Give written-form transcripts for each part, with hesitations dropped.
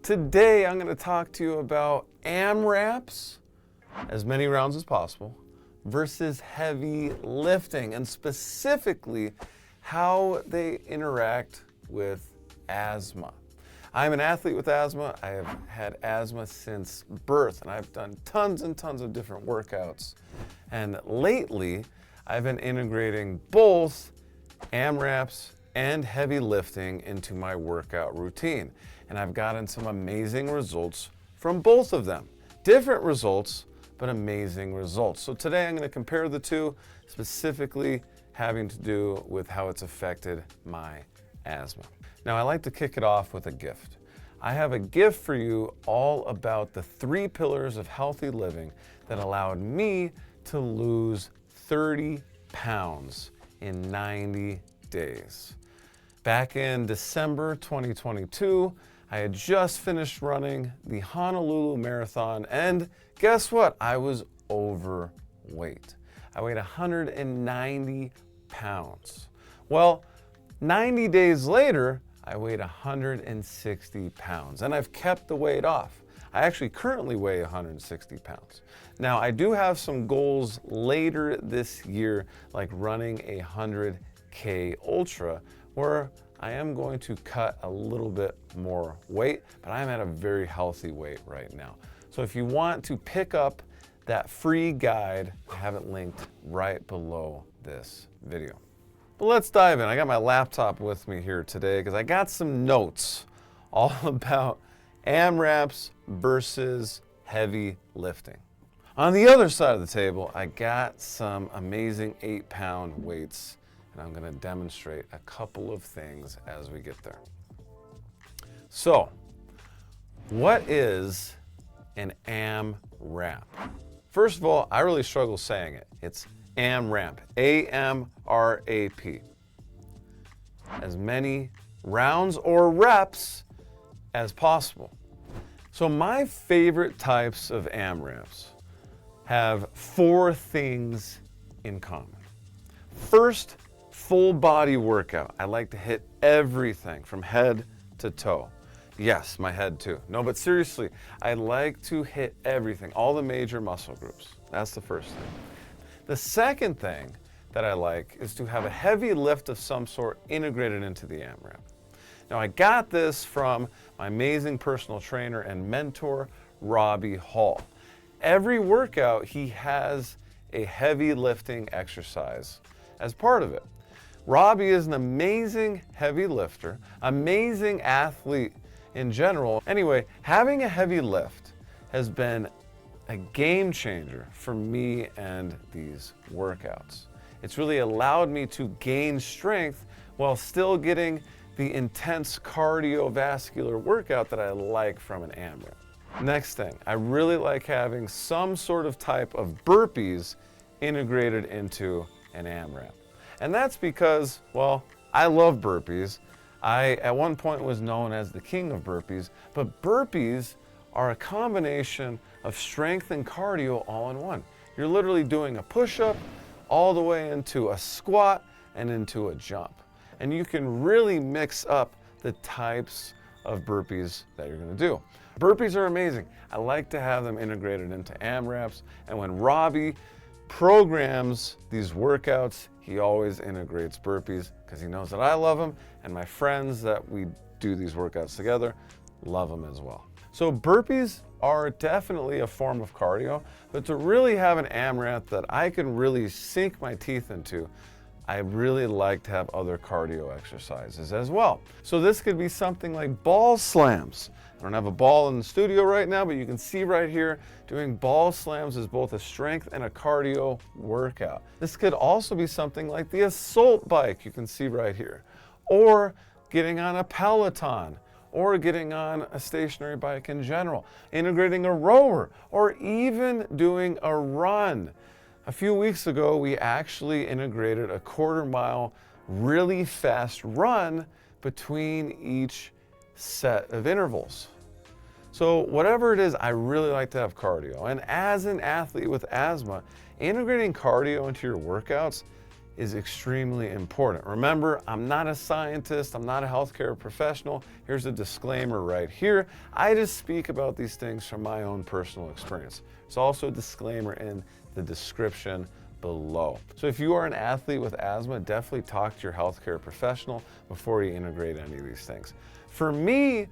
Today I'm going to talk to you about AMRAPs, as many rounds as possible, versus heavy lifting, and specifically how they interact with asthma. I'm an athlete with asthma. I have had asthma since birth, and I've done tons and tons of different workouts. And lately, I've been integrating both AMRAPs and heavy lifting into my workout routine. And I've gotten some amazing results from both of them. Different results, but amazing results. So today I'm going to compare the two, specifically having to do with how it's affected my asthma. Now, I like to kick it off with a gift. I have a gift for you all about the 3 pillars of healthy living that allowed me to lose 30 pounds in 90 days. Back in December 2022, I had just finished running the Honolulu Marathon, and guess what? I was overweight. I weighed 190 pounds. Well, 90 days later, I weighed 160 pounds, and I've kept the weight off. I actually currently weigh 160 pounds. Now, I do have some goals later this year, like running a 100K Ultra, where I am going to cut a little bit more weight, but I'm at a very healthy weight right now. So if you want to pick up that free guide, I have it linked right below this video. But let's dive in. I got my laptop with me here today because I got some notes all about AMRAPs versus heavy lifting. On the other side of the table, I got some amazing 8-pound weights, and I'm going to demonstrate a couple of things as we get there. So, what is an AMRAP? First of all, I really struggle saying it. It's AMRAP, A-M-R-A-P. As many rounds or reps as possible. So my favorite types of AMRAPs have 4 things in common. First, full body workout. I like to hit everything from head to toe. Yes, my head too. No, but seriously, I like to hit everything, all the major muscle groups. That's the first thing. The second thing that I like is to have a heavy lift of some sort integrated into the AMRAP. Now, I got this from my amazing personal trainer and mentor, Robbie Hall. Every workout, he has a heavy lifting exercise as part of it. Robbie is an amazing heavy lifter, amazing athlete in general. Anyway, having a heavy lift has been a game changer for me and these workouts. It's really allowed me to gain strength while still getting the intense cardiovascular workout that I like from an AMRAP. Next thing, I really like having some sort of type of burpees integrated into an AMRAP. And that's because, well, I love burpees. I, at one point, was known as the king of burpees, but burpees are a combination of strength and cardio all in one. You're literally doing a push-up all the way into a squat and into a jump. And you can really mix up the types of burpees that you're gonna do. Burpees are amazing. I like to have them integrated into AMRAPs, and when Robbie programs these workouts, he always integrates burpees because he knows that I love them, and my friends that we do these workouts together love them as well. So burpees are definitely a form of cardio, but to really have an AMRAP that I can really sink my teeth into, I really like to have other cardio exercises as well. So this could be something like ball slams. I don't have a ball in the studio right now, but you can see right here, doing ball slams is both a strength and a cardio workout. This could also be something like the assault bike, you can see right here, or getting on a Peloton, or getting on a stationary bike in general, integrating a rower, or even doing a run. A few weeks ago, we actually integrated a 1/4 mile really fast run between each set of intervals. So whatever it is, I really like to have cardio. And as an athlete with asthma, integrating cardio into your workouts is extremely important. Remember, I'm not a scientist, I'm not a healthcare professional. Here's a disclaimer right here. I just speak about these things from my own personal experience. There's also a disclaimer in the description below. So if you are an athlete with asthma, definitely talk to your healthcare professional before you integrate any of these things. For me,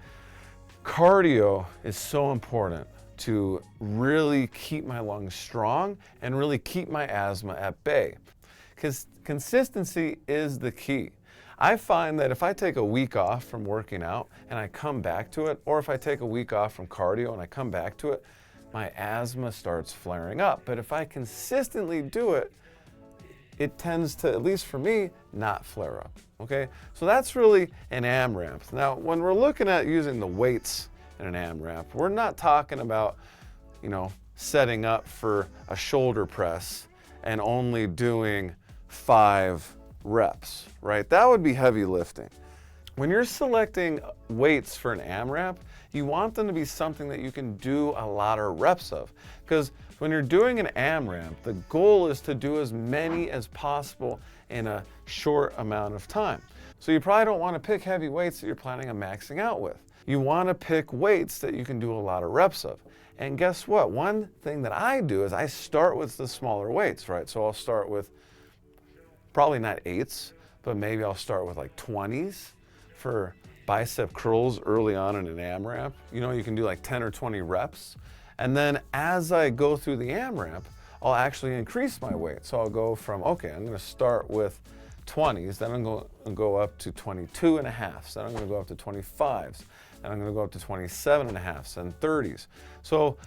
cardio is so important to really keep my lungs strong and really keep my asthma at bay. Because consistency is the key. I find that if I take a week off from working out and I come back to it, or if I take a week off from cardio and I come back to it, my asthma starts flaring up. But if I consistently do it, it tends to, at least for me, not flare up, okay? So that's really an AMRAP. Now, when we're looking at using the weights in an AMRAP, we're not talking about, setting up for a shoulder press and only doing 5 reps, right? That would be heavy lifting. When you're selecting weights for an AMRAP, you want them to be something that you can do a lot of reps of. Because when you're doing an AMRAP, the goal is to do as many as possible in a short amount of time. So you probably don't want to pick heavy weights that you're planning on maxing out with. You want to pick weights that you can do a lot of reps of. And guess what? One thing that I do is I start with the smaller weights, right? So I'll start with probably not 8s, but maybe I'll start with like 20s for bicep curls early on in an AMRAP. You can do like 10 or 20 reps. And then as I go through the AMRAP, I'll actually increase my weight. So I'll go from, okay, I'm gonna start with 20s, then I'm going to go up to 22 and a half, then I'm going to go up to 25s, then I'm going to go up to 27 and a half, and 30s. So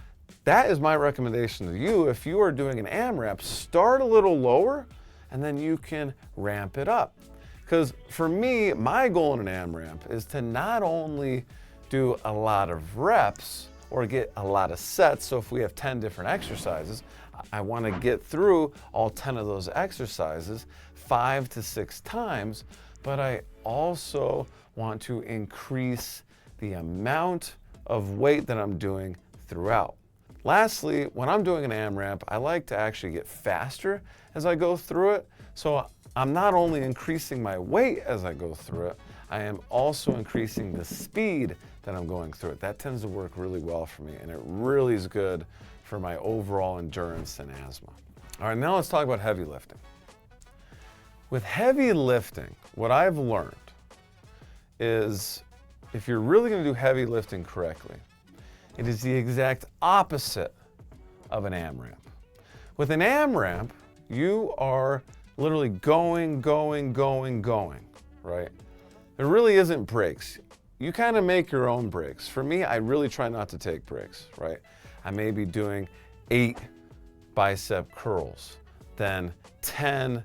that is my recommendation to you. If you are doing an AMRAP, start a little lower, and then you can ramp it up. Because for me, my goal in an AMRAP is to not only do a lot of reps or get a lot of sets. So if we have 10 different exercises, I want to get through all 10 of those exercises 5 to 6 times, but I also want to increase the amount of weight that I'm doing throughout. Lastly, when I'm doing an AMRAP, I like to actually get faster as I go through it. So I'm not only increasing my weight as I go through it, I am also increasing the speed that I'm going through it. That tends to work really well for me, and it really is good for my overall endurance and asthma. All right, now let's talk about heavy lifting. With heavy lifting, what I've learned is if you're really going to do heavy lifting correctly, it is the exact opposite of an AMRAP. With an AMRAP, you are literally going, right? There really isn't breaks. You kind of make your own breaks. For me, I really try not to take breaks, right? I may be doing 8 bicep curls, then 10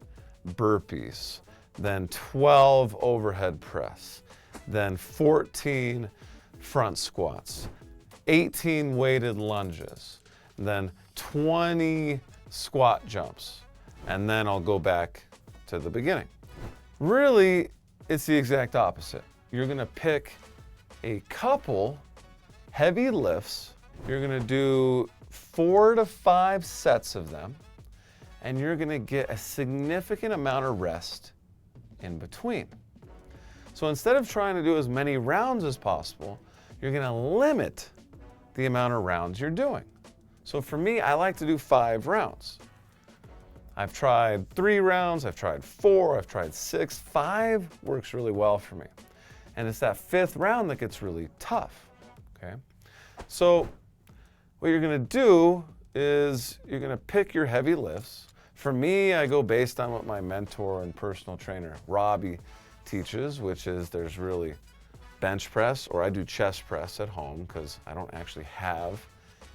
burpees, then 12 overhead press, then 14 front squats, 18 weighted lunges, then 20 squat jumps, and then I'll go back to the beginning. Really, it's the exact opposite. You're gonna pick a couple heavy lifts, you're gonna do 4 to 5 sets of them, and you're gonna get a significant amount of rest in between. So instead of trying to do as many rounds as possible, you're gonna limit the amount of rounds you're doing. So for me, I like to do 5 rounds. I've tried 3 rounds, I've tried 4, I've tried 6. 5 works really well for me. And it's that 5th round that gets really tough, okay? So what you're gonna do is you're gonna pick your heavy lifts. For me, I go based on what my mentor and personal trainer, Robbie, teaches, which is there's really bench press, or I do chest press at home because I don't actually have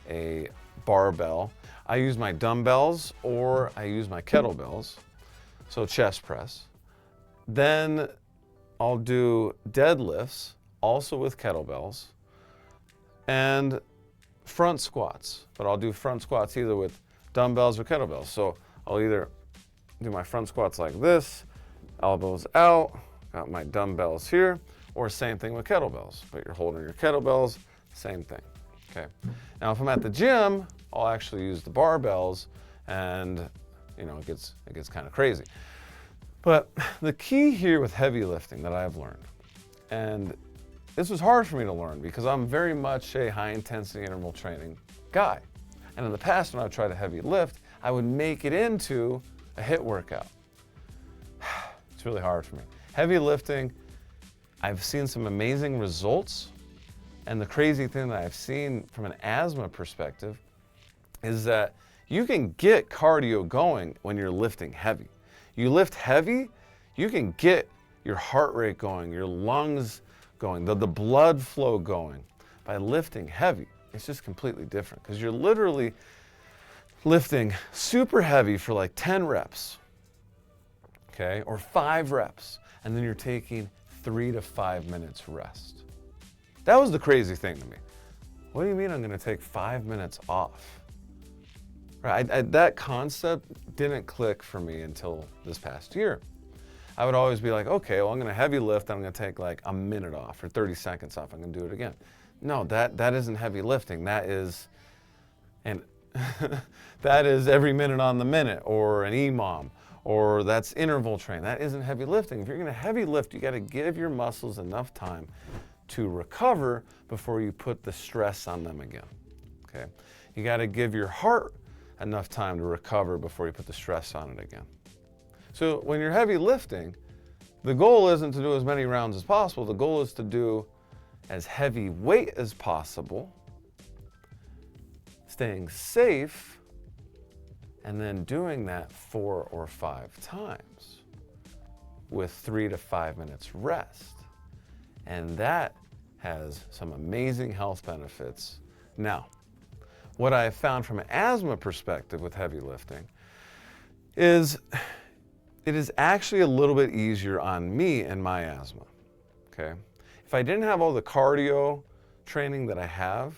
a barbell. I use my dumbbells or I use my kettlebells, so chest press. Then I'll do deadlifts, also with kettlebells, and front squats, but I'll do front squats either with dumbbells or kettlebells. So I'll either do my front squats like this, elbows out, got my dumbbells here, or same thing with kettlebells, but you're holding your kettlebells, same thing, okay? Now if I'm at the gym, I'll actually use the barbells, and it gets kind of crazy. But the key here with heavy lifting that I've learned, and this was hard for me to learn because I'm very much a high intensity interval training guy. And in the past, when I would try to heavy lift, I would make it into a HIIT workout. It's really hard for me. Heavy lifting, I've seen some amazing results. And the crazy thing that I've seen from an asthma perspective is that you can get cardio going when you're lifting heavy. You lift heavy, you can get your heart rate going, your lungs going, the blood flow going by lifting heavy. It's just completely different because you're literally lifting super heavy for like 10 reps, okay, or 5 reps, and then you're taking 3 to 5 minutes rest. That was the crazy thing to me. What do you mean I'm going to take 5 minutes off? Right, that concept didn't click for me until this past year. I would always be like, okay, well, I'm going to heavy lift, and I'm going to take like a minute off or 30 seconds off. I'm going to do it again. No, that isn't heavy lifting. That is, and that is every minute on the minute, or an EMOM, or that's interval training. That isn't heavy lifting. If you're going to heavy lift, you got to give your muscles enough time to recover before you put the stress on them again. Okay, you got to give your heart enough time to recover before you put the stress on it again. So when you're heavy lifting, the goal isn't to do as many rounds as possible. The goal is to do as heavy weight as possible, staying safe, and then doing that 4 or 5 times with 3 to 5 minutes rest. And that has some amazing health benefits. Now, what I have found from an asthma perspective with heavy lifting is it is actually a little bit easier on me and my asthma, okay? If I didn't have all the cardio training that I have,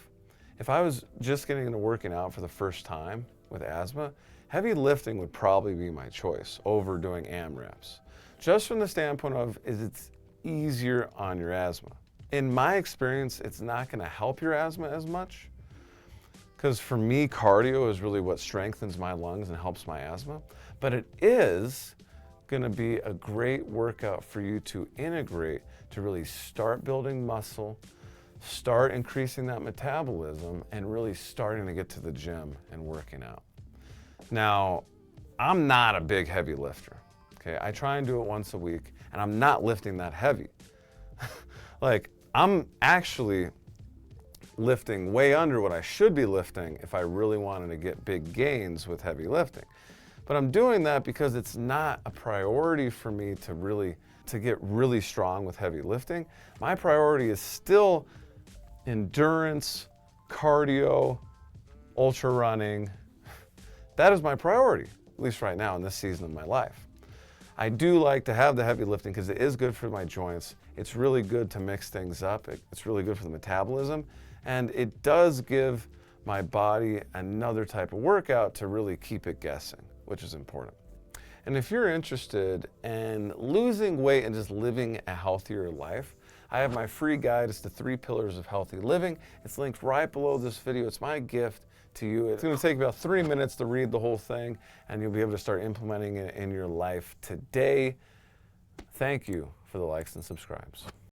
if I was just getting into working out for the first time with asthma, heavy lifting would probably be my choice over doing AMRAPs. Just from the standpoint of, it's easier on your asthma. In my experience, it's not gonna help your asthma as much, because for me, cardio is really what strengthens my lungs and helps my asthma, but it is gonna be a great workout for you to integrate to really start building muscle, start increasing that metabolism, and really starting to get to the gym and working out. Now, I'm not a big heavy lifter, okay? I try and do it once a week, and I'm not lifting that heavy. Like, I'm actually lifting way under what I should be lifting if I really wanted to get big gains with heavy lifting. But I'm doing that because it's not a priority for me to get really strong with heavy lifting. My priority is still endurance, cardio, ultra running. That is my priority, at least right now in this season of my life. I do like to have the heavy lifting because it is good for my joints. It's really good to mix things up. It's really good for the metabolism. And it does give my body another type of workout to really keep it guessing, which is important. And if you're interested in losing weight and just living a healthier life, I have my free guide. It's the 3 pillars of healthy living. It's linked right below this video. It's my gift to you. It's going to take about 3 minutes to read the whole thing, and you'll be able to start implementing it in your life today. Thank you for the likes and subscribes.